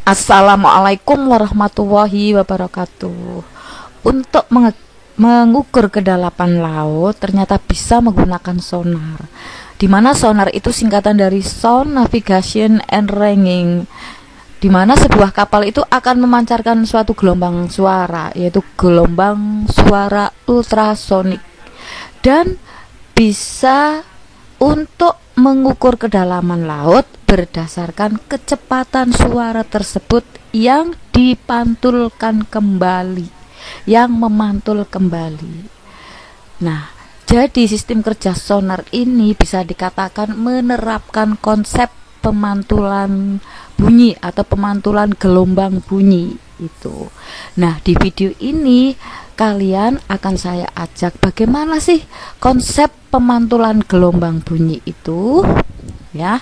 Assalamualaikum warahmatullahi wabarakatuh. Untuk mengukur kedalaman laut ternyata bisa menggunakan sonar. Di mana sonar itu singkatan dari Sound Navigation and Ranging. Di mana sebuah kapal itu akan memancarkan suatu gelombang suara, yaitu gelombang suara ultrasonik, dan bisa untuk mengukur kedalaman laut berdasarkan kecepatan suara tersebut yang dipantulkan kembali, yang memantul kembali. Nah, jadi sistem kerja sonar ini bisa dikatakan menerapkan konsep pemantulan bunyi atau pemantulan gelombang bunyi itu. Nah, di video ini kalian akan saya ajak bagaimana sih konsep pemantulan gelombang bunyi itu, ya.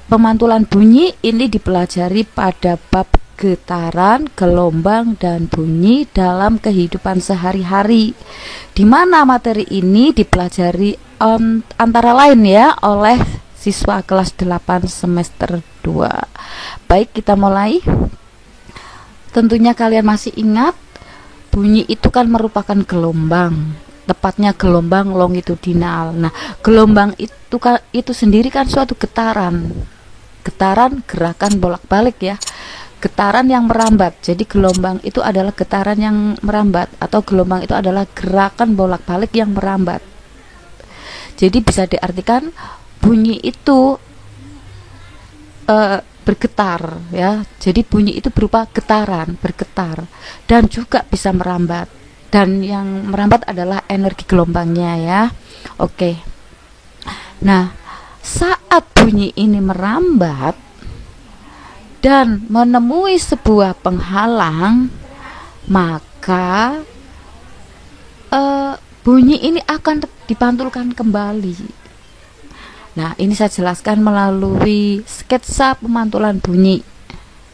Pemantulan bunyi ini dipelajari pada bab getaran, gelombang, dan bunyi dalam kehidupan sehari-hari, di mana materi ini dipelajari antara lain ya oleh siswa kelas 8 semester 2. Baik, kita mulai. Tentunya kalian masih ingat, bunyi itu kan merupakan gelombang, tepatnya gelombang longitudinal. Nah, gelombang itu sendiri kan suatu getaran gerakan bolak-balik ya, getaran yang merambat. Jadi gelombang itu adalah getaran yang merambat, atau gelombang itu adalah gerakan bolak-balik yang merambat. Jadi bisa diartikan bunyi itu bergetar ya. Jadi bunyi itu berupa getaran, bergetar, dan juga bisa merambat. Dan yang merambat adalah energi gelombangnya ya. Oke. Nah, saat bunyi ini merambat dan menemui sebuah penghalang, maka bunyi ini akan dipantulkan kembali. Nah, ini saya jelaskan melalui sketsa pemantulan bunyi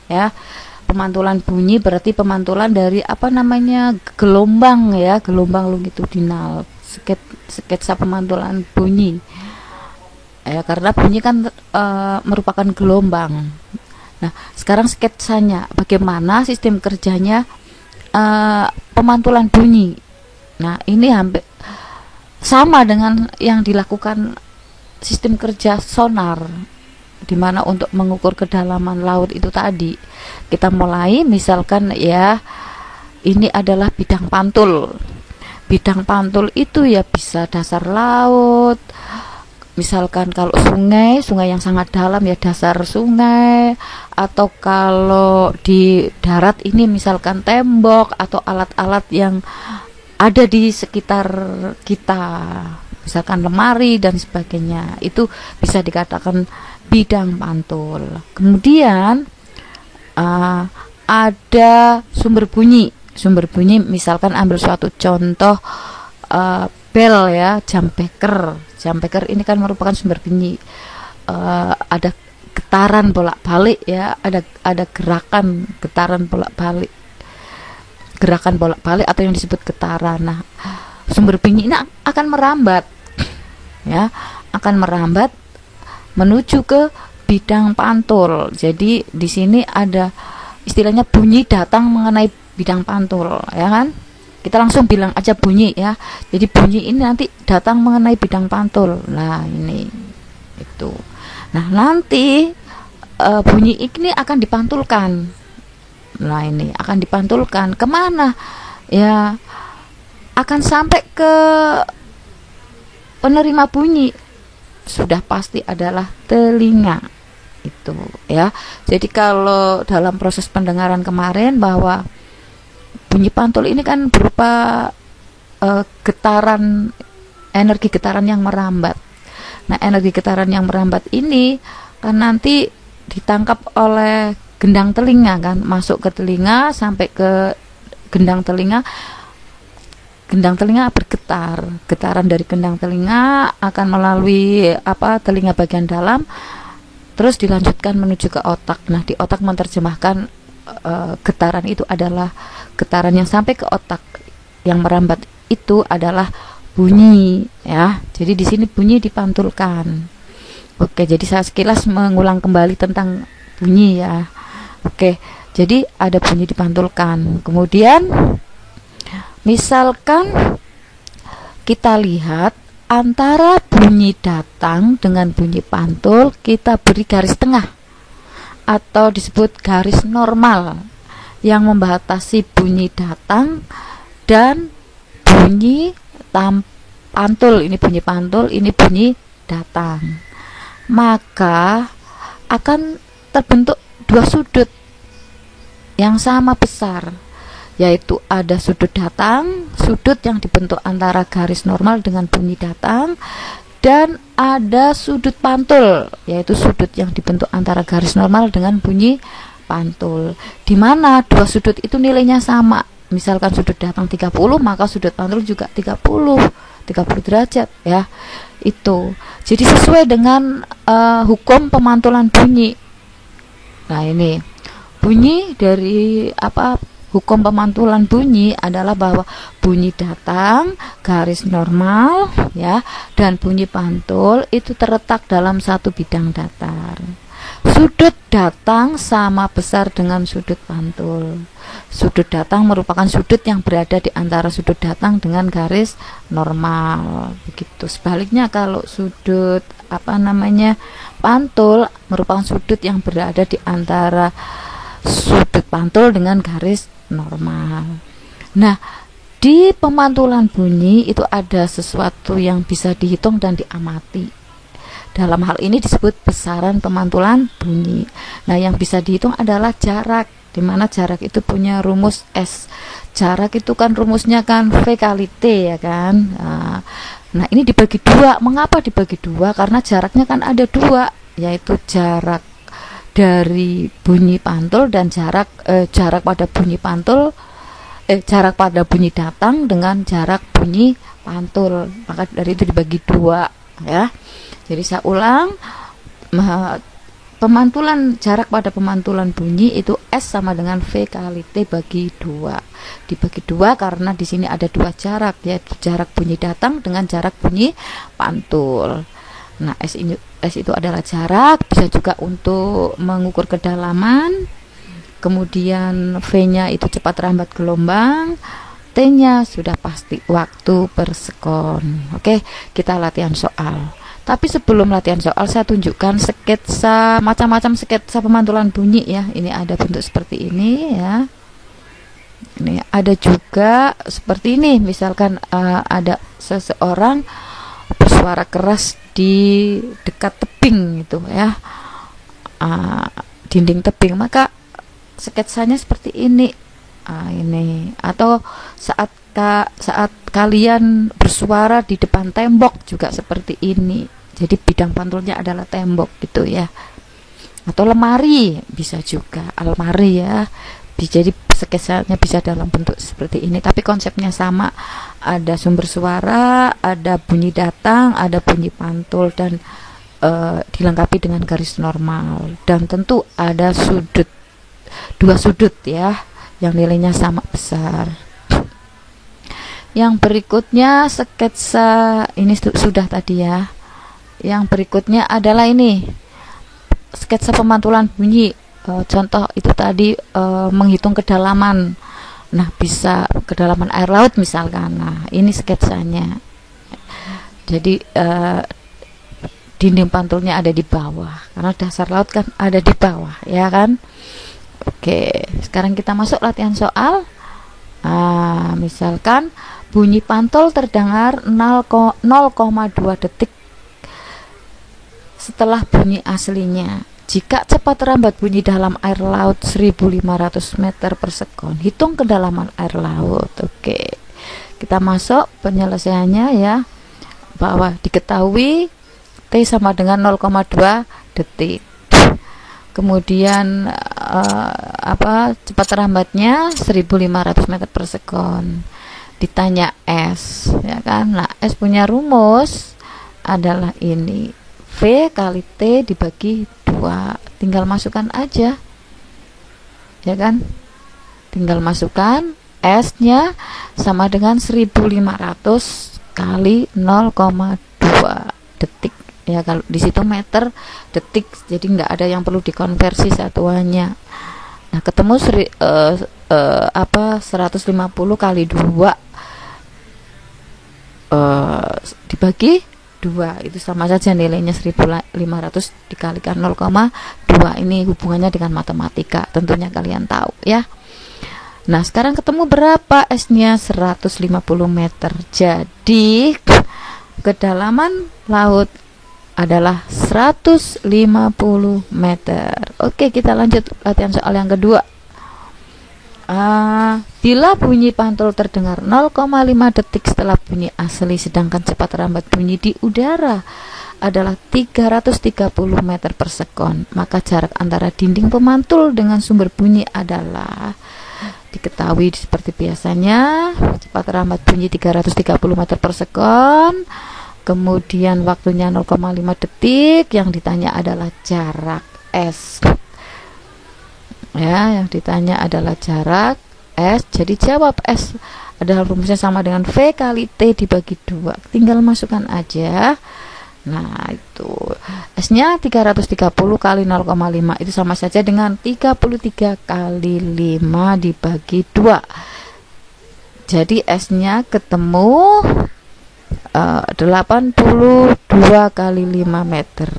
ya. Pemantulan bunyi berarti pemantulan dari gelombang ya, gelombang longitudinal. Sketsa pemantulan bunyi ya, karena bunyi kan merupakan gelombang. Nah, sekarang sketsanya bagaimana sistem kerjanya pemantulan bunyi. Nah, ini hampir sama dengan yang dilakukan sistem kerja sonar, dimana untuk mengukur kedalaman laut itu tadi. Kita mulai, misalkan ya, ini adalah bidang pantul. Bidang pantul itu ya bisa dasar laut, misalkan kalau sungai yang sangat dalam ya dasar sungai, atau kalau di darat ini misalkan tembok atau alat-alat yang ada di sekitar kita, misalkan lemari dan sebagainya, itu bisa dikatakan bidang pantul. Kemudian ada sumber bunyi misalkan ambil suatu contoh bel ya, jam beker ini kan merupakan sumber bunyi. Ada getaran bolak-balik ya, ada getaran bolak-balik atau yang disebut getaran. Nah, sumber bunyi ini akan merambat ya, menuju ke bidang pantul. Jadi di sini ada istilahnya bunyi datang mengenai bidang pantul ya kan. Kita langsung bilang aja bunyi ya. Jadi bunyi ini nanti datang mengenai bidang pantul. Nah, ini itu. Nah, nanti bunyi ini akan dipantulkan. Nah, ini akan dipantulkan kemana? Ya, akan sampai ke penerima bunyi. Sudah pasti adalah telinga itu ya. Jadi kalau dalam proses pendengaran kemarin bahwa bunyi pantul ini kan berupa energi getaran yang merambat. Nah, energi getaran yang merambat ini kan nanti ditangkap oleh gendang telinga kan, masuk ke telinga sampai ke gendang telinga. Gendang telinga bergetar. Getaran dari gendang telinga akan melalui telinga bagian dalam, terus dilanjutkan menuju ke otak. Nah, di otak menerjemahkan getaran itu adalah getaran yang sampai ke otak, yang merambat itu adalah bunyi ya. Jadi di sini bunyi dipantulkan. Oke, jadi saya sekilas mengulang kembali tentang bunyi ya. Oke, jadi ada bunyi dipantulkan. Kemudian misalkan kita lihat antara bunyi datang dengan bunyi pantul, kita beri garis tengah atau disebut garis normal yang membatasi bunyi datang dan bunyi pantul. Ini bunyi pantul, ini bunyi datang. Maka akan terbentuk dua sudut yang sama besar, yaitu ada sudut datang, sudut yang dibentuk antara garis normal dengan bunyi datang, dan ada sudut pantul, yaitu sudut yang dibentuk antara garis normal dengan bunyi pantul, di mana dua sudut itu nilainya sama. Misalkan sudut datang 30, maka sudut pantul juga 30 derajat ya. Itu jadi sesuai dengan hukum pemantulan bunyi. Nah, ini bunyi dari hukum pemantulan bunyi adalah bahwa bunyi datang garis normal ya, dan bunyi pantul itu terletak dalam satu bidang datar. Sudut datang sama besar dengan sudut pantul. Sudut datang merupakan sudut yang berada di antara sudut datang dengan garis normal. Begitu. Sebaliknya kalau sudut pantul merupakan sudut yang berada di antara sudut pantul dengan garis normal. Nah, di pemantulan bunyi itu ada sesuatu yang bisa dihitung dan diamati. Dalam hal ini disebut besaran pemantulan bunyi. Nah, yang bisa dihitung adalah jarak, di mana jarak itu punya rumus S. Jarak itu kan rumusnya kan V kali T ya kan. Nah, ini dibagi dua. Mengapa dibagi dua? Karena jaraknya kan ada dua, yaitu jarak dari bunyi pantul dan jarak pada bunyi pantul, jarak pada bunyi datang dengan jarak bunyi pantul. Maka dari itu dibagi dua ya. Jadi saya ulang, jarak pada pemantulan bunyi itu S sama dengan V kali T bagi 2. Dibagi 2 karena di sini ada dua jarak, yaitu jarak bunyi datang dengan jarak bunyi pantul. Nah, S itu adalah jarak, bisa juga untuk mengukur kedalaman. Kemudian V-nya itu cepat lambat gelombang. T-nya sudah pasti waktu per sekon. Oke, kita latihan soal. Tapi sebelum latihan soal, saya tunjukkan sketsa, macam-macam sketsa pemantulan bunyi ya. Ini ada bentuk seperti ini ya. Ini ada juga seperti ini. Misalkan ada seseorang bersuara keras di dekat tebing itu ya, dinding tebing, maka sketsanya seperti ini. Ini atau saat kalian bersuara di depan tembok juga seperti ini. Jadi bidang pantulnya adalah tembok gitu ya. Atau lemari bisa juga, almari ya. Jadi sketsanya bisa dalam bentuk seperti ini, tapi konsepnya sama. Ada sumber suara, ada bunyi datang, ada bunyi pantul, dan dilengkapi dengan garis normal. Dan tentu ada dua sudut ya, yang nilainya sama besar. Yang berikutnya sketsa ini sudah tadi ya. Yang berikutnya adalah ini sketsa pemantulan bunyi. Contoh itu tadi menghitung kedalaman. Nah, bisa kedalaman air laut misalkan. Nah, ini sketsanya. Jadi dinding pantulnya ada di bawah, karena dasar laut kan ada di bawah ya kan. Oke, sekarang kita masuk latihan soal. Misalkan bunyi pantul terdengar 0,2 detik setelah bunyi aslinya. Jika cepat lambat bunyi dalam air laut 1500 meter per sekon, hitung kedalaman air laut. Oke, kita masuk penyelesaiannya ya, bahwa diketahui T sama dengan 0,2 detik. Kemudian cepat lambatnya 1500 meter per sekon. Ditanya S ya kan. Nah, S punya rumus adalah ini, V kali T dibagi 2. Tinggal masukkan aja ya kan. Tinggal masukkan, S nya sama dengan 1500 kali 0,2 detik ya. Kalau di situ meter, detik, jadi nggak ada yang perlu dikonversi satuannya. Nah, ketemu 150 kali 2 dibagi 2 itu sama saja, nilainya 1500 dikalikan 0,2. Ini hubungannya dengan matematika, tentunya kalian tahu ya. Nah, sekarang ketemu berapa S-nya? 150 meter. Jadi kedalaman laut adalah 150 meter. Oke, kita lanjut latihan soal yang kedua. Bila bunyi pantul terdengar 0,5 detik setelah bunyi asli, sedangkan cepat lambat bunyi di udara adalah 330 meter per sekon, maka jarak antara dinding pemantul dengan sumber bunyi adalah, diketahui seperti biasanya, cepat lambat bunyi 330 meter per sekon, kemudian waktunya 0,5 detik, yang ditanya adalah jarak S. Ya, yang ditanya adalah jarak S. Jadi jawab S adalah rumusnya sama dengan V kali T dibagi 2. Tinggal masukkan aja. Nah, itu S-nya 330 kali 0,5 itu sama saja dengan 33 kali 5 dibagi 2. Jadi S-nya ketemu 82 kali 5 meter.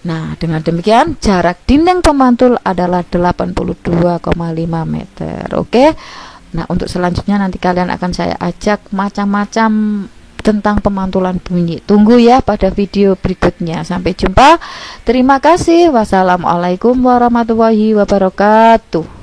Nah, dengan demikian jarak dinding pemantul adalah 82,5 meter. Oke. Nah, untuk selanjutnya nanti kalian akan saya ajak macam-macam tentang pemantulan bunyi. Tunggu ya pada video berikutnya. Sampai jumpa. Terima kasih. Wassalamualaikum warahmatullahi wabarakatuh.